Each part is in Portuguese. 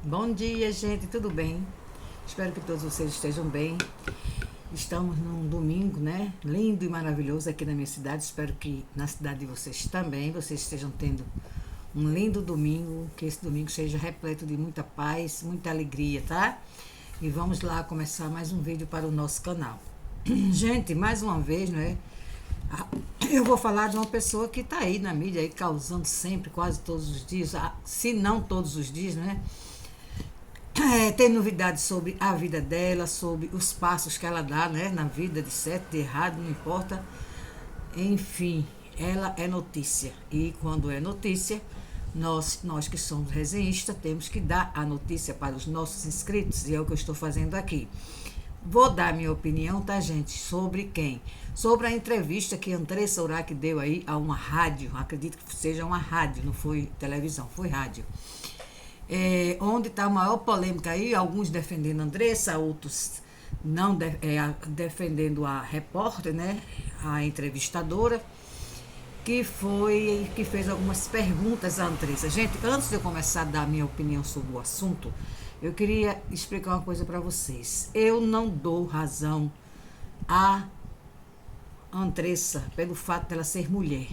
Bom dia, gente, tudo bem? Espero que todos vocês estejam bem. Estamos num domingo, né? Lindo e maravilhoso aqui na minha cidade. Espero que na cidade de vocês também, vocês estejam tendo um lindo domingo, que esse domingo seja repleto de muita paz, muita alegria, tá? E vamos lá começar mais um vídeo para o nosso canal. Gente, mais uma vez, né? Eu vou falar de uma pessoa que está aí na mídia, aí causando sempre, quase todos os dias, se não todos os dias, né? Tem novidades sobre a vida dela, sobre os passos que ela dá, né, na vida, de certo, de errado, não importa. Enfim, ela é notícia. E quando é notícia, nós que somos resenhistas, temos que dar a notícia para os nossos inscritos, e é o que eu estou fazendo aqui. Vou dar minha opinião, tá, gente? Sobre quem? Sobre a entrevista que Andressa Urach deu aí a uma rádio, acredito que seja uma rádio, não foi televisão, foi rádio. Onde está a maior polêmica aí, alguns defendendo a Andressa, outros não defendendo a repórter, né, a entrevistadora, que fez algumas perguntas à Andressa. Gente, antes de eu começar a dar a minha opinião sobre o assunto, eu queria explicar uma coisa para vocês. Eu não dou razão a Andressa pelo fato dela ser mulher.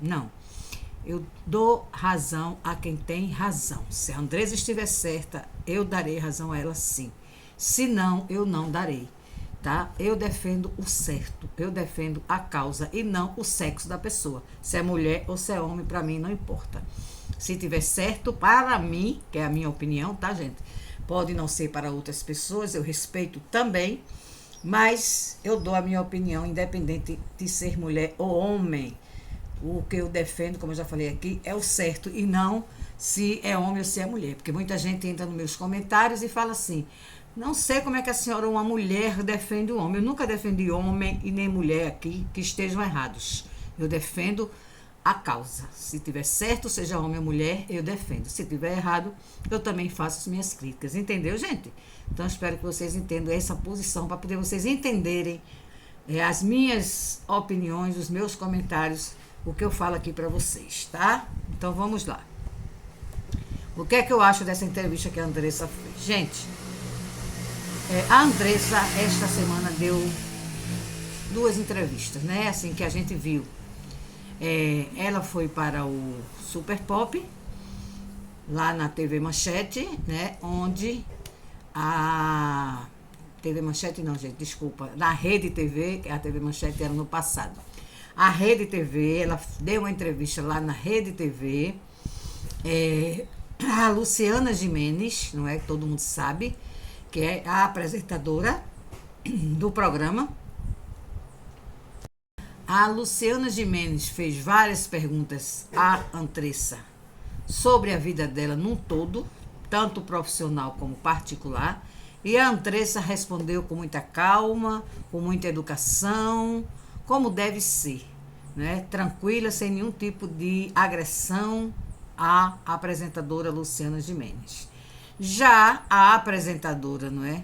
Não. Eu dou razão a quem tem razão. Se a Andressa estiver certa, eu darei razão a ela, sim. Se não, eu não darei, tá? Eu defendo o certo, eu defendo a causa e não o sexo da pessoa. Se é mulher ou se é homem, para mim não importa. Se tiver certo, para mim, que é a minha opinião, tá, gente? Pode não ser para outras pessoas, eu respeito também, mas eu dou a minha opinião, independente de ser mulher ou homem. O que eu defendo, como eu já falei aqui, é o certo e não se é homem ou se é mulher. Porque muita gente entra nos meus comentários e fala assim: não sei como é que a senhora, uma mulher, defende o homem. Eu nunca defendi homem e nem mulher aqui que estejam errados. Eu defendo a causa. Se tiver certo, seja homem ou mulher, eu defendo. Se tiver errado, eu também faço as minhas críticas. Entendeu, gente? Então, espero que vocês entendam essa posição para poder vocês entenderem as minhas opiniões, os meus comentários, o que eu falo aqui para vocês, tá? Então vamos lá. O que é que eu acho dessa entrevista que a Andressa fez? Gente, a Andressa esta semana deu duas entrevistas, né? Assim que a gente viu. Ela foi para o Super Pop, lá na TV Manchete, né? Onde a TV Manchete não, gente, desculpa. Na Rede TV, a TV Manchete era no passado. A Rede TV, ela deu uma entrevista lá na Rede TV. A Luciana Gimenez, não é que todo mundo sabe, que é a apresentadora do programa. A Luciana Gimenez fez várias perguntas à Andressa sobre a vida dela num todo, tanto profissional como particular. E a Andressa respondeu com muita calma, com muita educação, como deve ser, né? Tranquila, sem nenhum tipo de agressão à apresentadora Luciana Gimenez. Já a apresentadora, não é?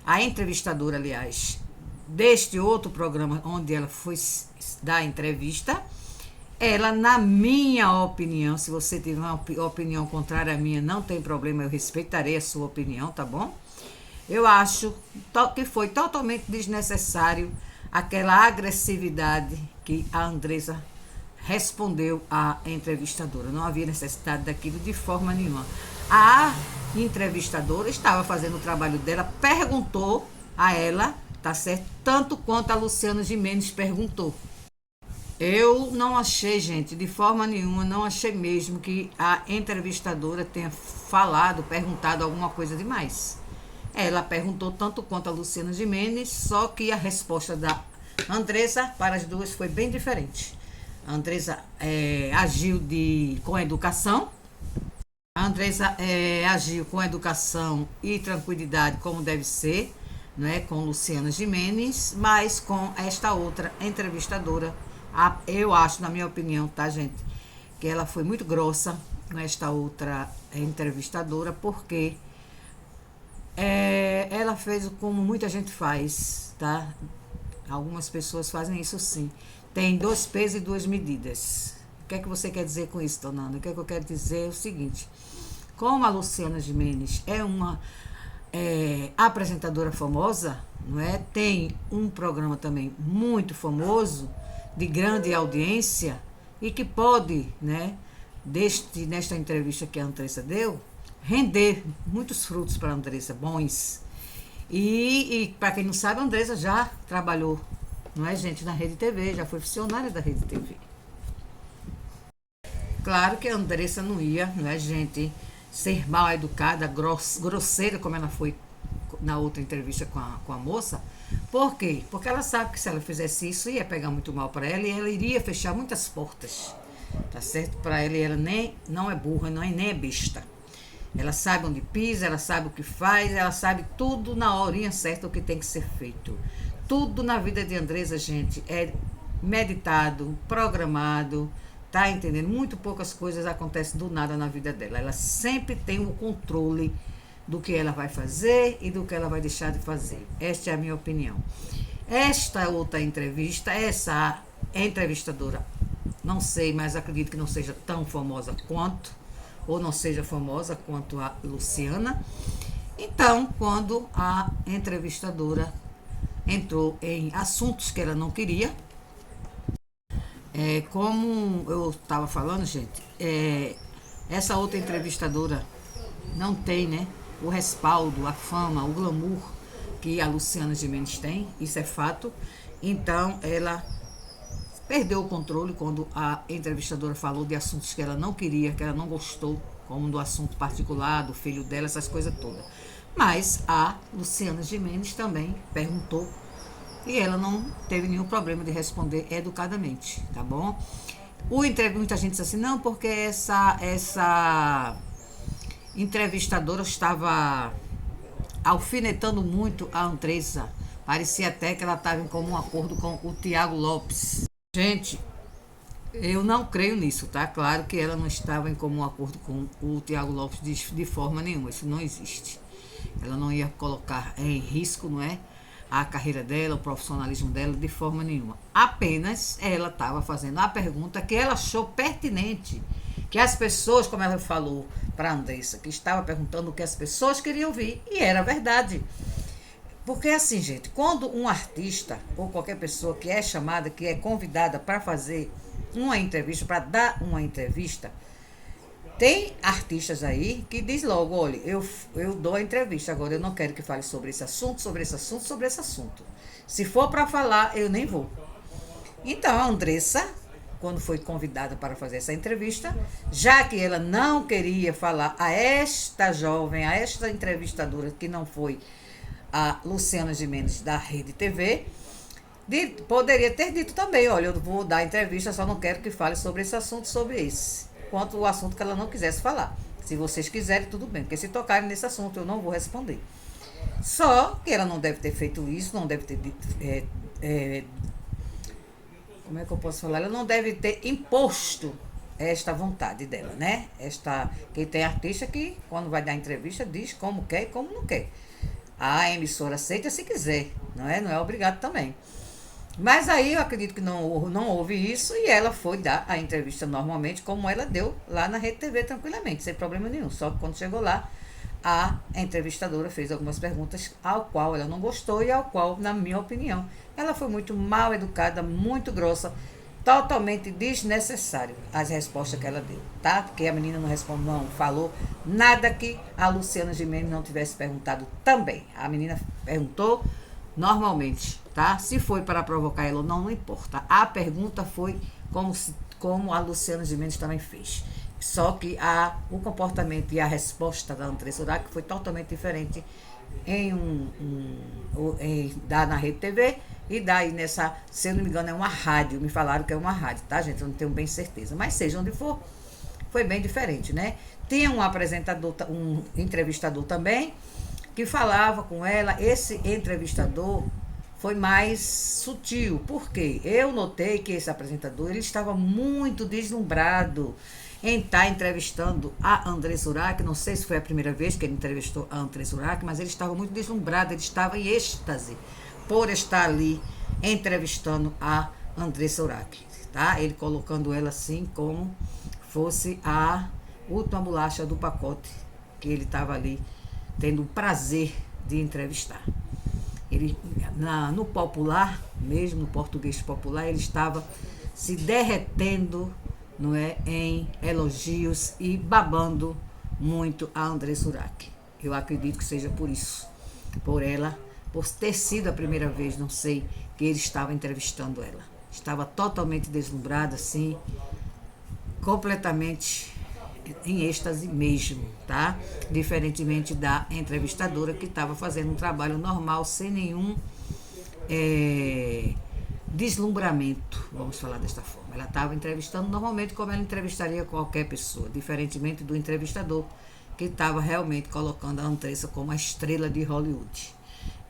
A entrevistadora, aliás, deste outro programa onde ela foi dar entrevista, ela, na minha opinião, se você tiver uma opinião contrária à minha, não tem problema, eu respeitarei a sua opinião, tá bom? Eu acho que foi totalmente desnecessário aquela agressividade que a Andressa respondeu à entrevistadora. Não havia necessidade daquilo de forma nenhuma. A entrevistadora estava fazendo o trabalho dela, perguntou a ela, tá certo? Tanto quanto a Luciana Gimenez perguntou. Eu não achei, gente, de forma nenhuma, não achei mesmo que a entrevistadora tenha falado, perguntado alguma coisa demais. Ela perguntou tanto quanto a Luciana Gimenez, só que a resposta da Andressa para as duas foi bem diferente. A Andressa agiu com educação. A Andressa agiu com educação e tranquilidade, como deve ser, não é? Com Luciana Gimenez, mas com esta outra entrevistadora, eu acho, na minha opinião, tá, gente, que ela foi muito grossa nesta outra entrevistadora, porque ela fez como muita gente faz, tá? Algumas pessoas fazem isso sim. Tem dois pesos e duas medidas. O que é que você quer dizer com isso, Tonana? O que é que eu quero dizer é o seguinte: como a Luciana Gimenez é uma apresentadora famosa, não é? Tem um programa também muito famoso, de grande audiência, e que pode, né, nesta entrevista que a Andressa deu, render muitos frutos para a Andressa, bons. E para quem não sabe, a Andressa já trabalhou, não é, gente, na Rede TV, já foi funcionária da Rede TV. Claro que a Andressa não ia, não é, gente, ser mal educada, grosseira, como ela foi na outra entrevista com a moça. Por quê? Porque ela sabe que se ela fizesse isso, ia pegar muito mal para ela e ela iria fechar muitas portas. Tá certo? Para ela, e ela nem, não é burra, nem é besta. Ela sabe onde pisa, ela sabe o que faz, ela sabe tudo na horinha certa o que tem que ser feito. Tudo na vida de Andressa, gente, é meditado, programado, tá entendendo? Muito poucas coisas acontecem do nada na vida dela. Ela sempre tem um controle do que ela vai fazer e do que ela vai deixar de fazer. Esta é a minha opinião. Esta outra entrevista, essa entrevistadora, não sei, mas acredito que não seja tão famosa quanto, ou não seja famosa quanto a Luciana. Então, quando a entrevistadora entrou em assuntos que ela não queria, como eu estava falando, gente, essa outra entrevistadora não tem, né, o respaldo, a fama, o glamour que a Luciana Gimenez tem, isso é fato. Então, ela perdeu o controle quando a entrevistadora falou de assuntos que ela não queria, que ela não gostou, como do assunto particular, do filho dela, essas coisas todas. Mas a Luciana Gimenez também perguntou e ela não teve nenhum problema de responder educadamente, tá bom? Muita gente disse assim, não, porque essa entrevistadora estava alfinetando muito a Andressa. Parecia até que ela estava em comum acordo com o Tiago Lopes. Gente, eu não creio nisso, tá? Claro que ela não estava em comum acordo com o Tiago Lopes de forma nenhuma, isso não existe. Ela não ia colocar em risco, não é? A carreira dela, o profissionalismo dela, de forma nenhuma. Apenas ela estava fazendo a pergunta que ela achou pertinente, que as pessoas, como ela falou para a Andressa, que estava perguntando o que as pessoas queriam ouvir, e era verdade. Porque assim, gente, quando um artista ou qualquer pessoa que é chamada, que é convidada para fazer uma entrevista, para dar uma entrevista, tem artistas aí que diz logo, olha, eu dou a entrevista, agora eu não quero que fale sobre esse assunto, sobre esse assunto, sobre esse assunto. Se for para falar, eu nem vou. Então, a Andressa, quando foi convidada para fazer essa entrevista, já que ela não queria falar a esta jovem, a esta entrevistadora, que não foi a Luciana Gimenez da Rede TV, poderia ter dito também, olha, eu vou dar entrevista, só não quero que fale sobre esse assunto, sobre esse, quanto o assunto que ela não quisesse falar. Se vocês quiserem, tudo bem, porque se tocarem nesse assunto, eu não vou responder. Só que ela não deve ter feito isso, não deve ter dito, como é que eu posso falar? Ela não deve ter imposto esta vontade dela, né? Que tem artista que, quando vai dar entrevista, diz como quer e como não quer. A emissora aceita se quiser, não é? Não é obrigado também. Mas aí eu acredito que não houve isso e ela foi dar a entrevista normalmente, como ela deu lá na Rede TV, tranquilamente, sem problema nenhum. Só que quando chegou lá, a entrevistadora fez algumas perguntas ao qual ela não gostou e ao qual, na minha opinião, ela foi muito mal educada, muito grossa, totalmente desnecessário as respostas que ela deu, tá? Porque a menina não falou nada que a Luciana Gimenez não tivesse perguntado também. A menina perguntou normalmente, tá? Se foi para provocar ela ou não, não importa. A pergunta foi como a Luciana Gimenez também fez. Só que o comportamento e a resposta da Andressa Urach foi totalmente diferente dar na Rede TV e daí nessa, se eu não me engano, é uma rádio. Me falaram que é uma rádio, tá, gente? Eu não tenho bem certeza. Mas seja onde for, foi bem diferente, né? Tinha um apresentador, um entrevistador também, que falava com ela. Esse entrevistador foi mais sutil. Por quê? Eu notei que esse apresentador, ele estava muito deslumbrado em estar entrevistando a Andressa Urach. Não sei se foi a primeira vez que ele entrevistou a Andressa Urach, mas ele estava muito deslumbrado, ele estava em êxtase por estar ali entrevistando a Andressa Urach, tá? Ele colocando ela assim como fosse a última bolacha do pacote que ele estava ali tendo o prazer de entrevistar. Ele, no popular, mesmo no português popular, ele estava se derretendo, não é, em elogios e babando muito a Andressa Urach. Eu acredito que seja por isso, por ela, por ter sido a primeira vez, não sei, que ele estava entrevistando ela. Estava totalmente deslumbrada, assim, completamente em êxtase mesmo, tá? Diferentemente da entrevistadora, que estava fazendo um trabalho normal, sem nenhum deslumbramento, vamos falar desta forma. Ela estava entrevistando normalmente como ela entrevistaria qualquer pessoa, diferentemente do entrevistador, que estava realmente colocando a Andressa como a estrela de Hollywood.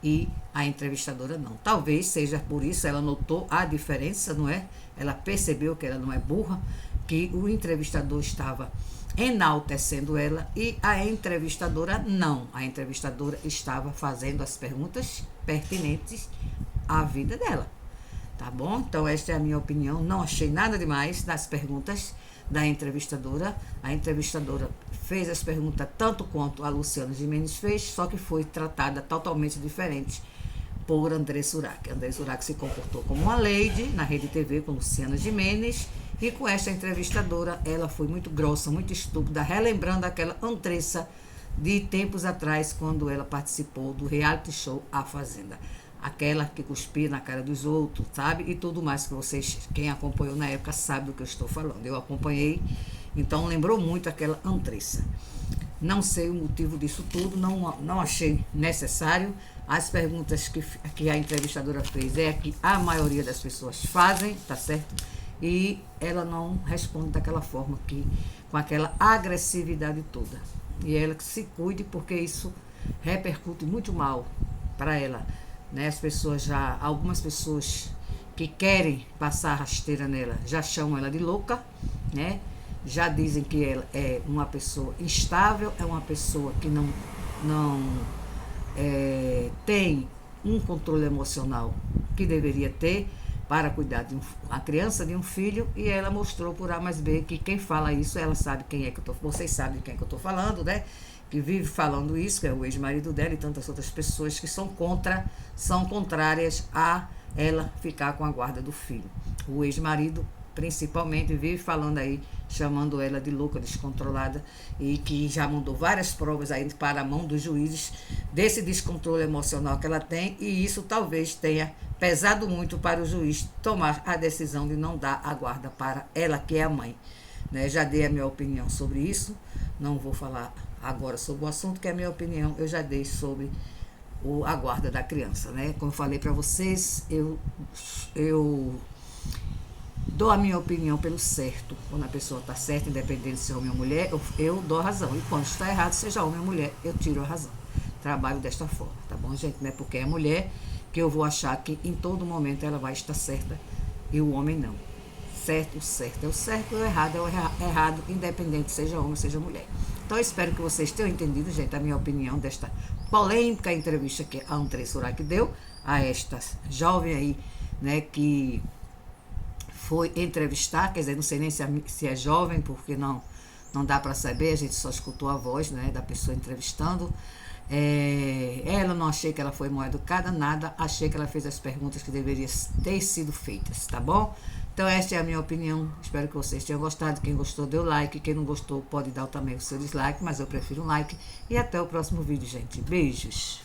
E a entrevistadora não. Talvez seja por isso, ela notou a diferença, não é? Ela percebeu que ela não é burra, que o entrevistador estava enaltecendo ela e a entrevistadora não. A entrevistadora estava fazendo as perguntas pertinentes à vida dela. Tá bom? Então, esta é a minha opinião. Não achei nada demais das perguntas da entrevistadora. A entrevistadora fez as perguntas tanto quanto a Luciana Gimenez fez, só que foi tratada totalmente diferente por Andressa Urach. Andressa Urach se comportou como uma lady na Rede TV com Luciana Gimenez, e com esta entrevistadora ela foi muito grossa, muito estúpida, relembrando aquela Andressa de tempos atrás, quando ela participou do reality show A Fazenda. Aquela que cuspia na cara dos outros, sabe? E tudo mais que vocês, quem acompanhou na época, sabe do que eu estou falando. Eu acompanhei, então lembrou muito aquela Andressa. Não sei o motivo disso tudo, não achei necessário. As perguntas que a entrevistadora fez é que a maioria das pessoas fazem, tá certo? E ela não responde daquela forma, com aquela agressividade toda. E ela que se cuide, porque isso repercute muito mal para ela. Né? Algumas pessoas que querem passar rasteira nela já chamam ela de louca, né? Já dizem que ela é uma pessoa instável, é uma pessoa que não tem um controle emocional que deveria ter para cuidar de uma criança, de um filho, e ela mostrou por A mais B que quem fala isso, ela sabe quem é que vocês sabem quem é que eu estou falando, né? Que vive falando isso, que é o ex-marido dela e tantas outras pessoas que são contrárias a ela ficar com a guarda do filho. O ex-marido, principalmente, vive falando aí, chamando ela de louca, descontrolada, e que já mandou várias provas aí para a mão dos juízes desse descontrole emocional que ela tem, e isso talvez tenha pesado muito para o juiz tomar a decisão de não dar a guarda para ela, que é a mãe. Né? Já dei a minha opinião sobre isso, não vou falar agora sobre o assunto, que é a minha opinião eu já dei sobre a guarda da criança. Né? Como eu falei para vocês, eu dou a minha opinião pelo certo. Quando a pessoa está certa, independente se é homem ou mulher, eu dou a razão. E quando está errado, seja homem ou mulher, eu tiro a razão. Trabalho desta forma, tá bom, gente? Não é porque é mulher que eu vou achar que em todo momento ela vai estar certa e o homem não. Certo é o certo, o errado é o errado, independente seja homem ou seja mulher. Então eu espero que vocês tenham entendido, gente, a minha opinião desta polêmica entrevista que a Andressa Urach deu a esta jovem aí, né, que foi entrevistar, quer dizer, não sei nem se é jovem, porque não dá para saber, a gente só escutou a voz, né, da pessoa entrevistando. Ela, não achei que ela foi mal educada, nada, achei que ela fez as perguntas que deveriam ter sido feitas, tá bom? Então esta é a minha opinião, espero que vocês tenham gostado. Quem gostou deu like, quem não gostou pode dar também o seu dislike, mas eu prefiro um like. E até o próximo vídeo, gente. Beijos!